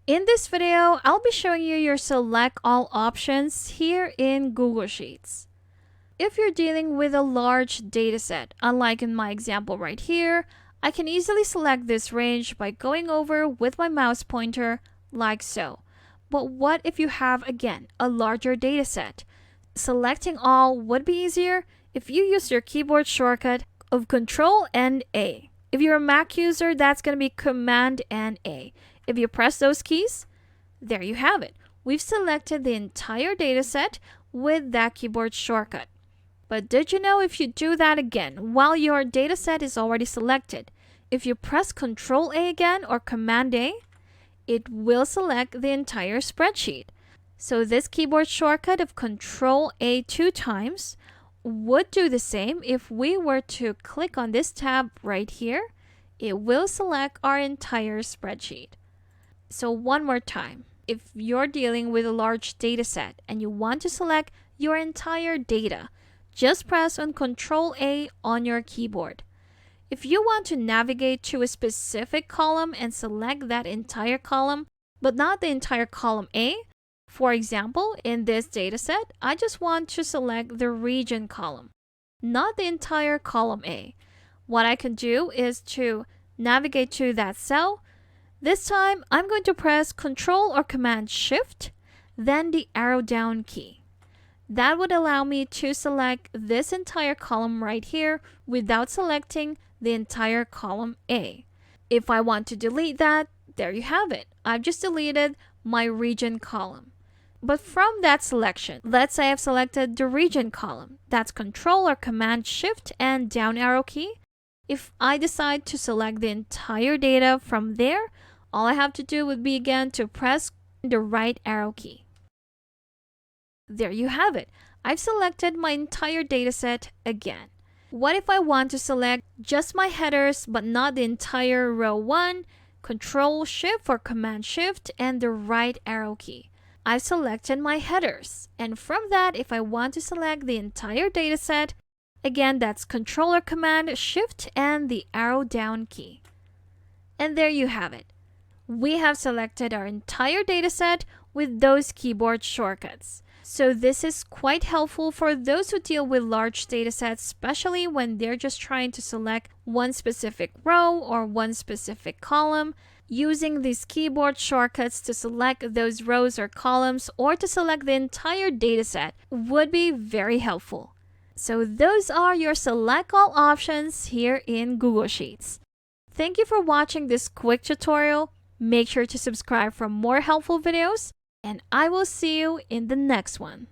In this video, I'll be showing you your select all options here in Google Sheets. If you're dealing with a large dataset, unlike in my example right here, I can easily select this range by going over with my mouse pointer like so. But what if you have, again, a larger dataset? Selecting all would be easier if you use your keyboard shortcut of Control and A. If you're a Mac user, that's going to be Command and A. If you press those keys, there you have it. We've selected the entire dataset with that keyboard shortcut. But did you know if you do that again while your dataset is already selected, if you press Control A again or Command A, it will select the entire spreadsheet. So this keyboard shortcut of Control A 2 times would do the same if we were to click on this tab right here. It will select our entire spreadsheet. So one more time, if you're dealing with a large data set and you want to select your entire data, just press on Control A on your keyboard. If you want to navigate to a specific column and select that entire column, but not the entire column A, for example, in this dataset, I just want to select the region column, not the entire column A. What I can do is to navigate to that cell. This time, I'm going to press Control or Command Shift, then the arrow down key. That would allow me to select this entire column right here without selecting the entire column A. If I want to delete that, there you have it. I've just deleted my region column. But from that selection, let's say I've selected the region column. That's Control or Command Shift and down arrow key. If I decide to select the entire data from there, all I have to do would be again to press the right arrow key. There you have it. I've selected my entire dataset again. What if I want to select just my headers but not the entire row 1? Control Shift or Command Shift and the right arrow key. I've selected my headers, and from that, if I want to select the entire dataset, again that's Control or Command Shift and the arrow down key. And there you have it. We have selected our entire dataset with those keyboard shortcuts. So this is quite helpful for those who deal with large datasets, especially when they're just trying to select one specific row or one specific column. Using these keyboard shortcuts to select those rows or columns or to select the entire dataset would be very helpful. So those are your select all options here in Google Sheets. Thank you for watching this quick tutorial. Make sure to subscribe for more helpful videos, and I will see you in the next one.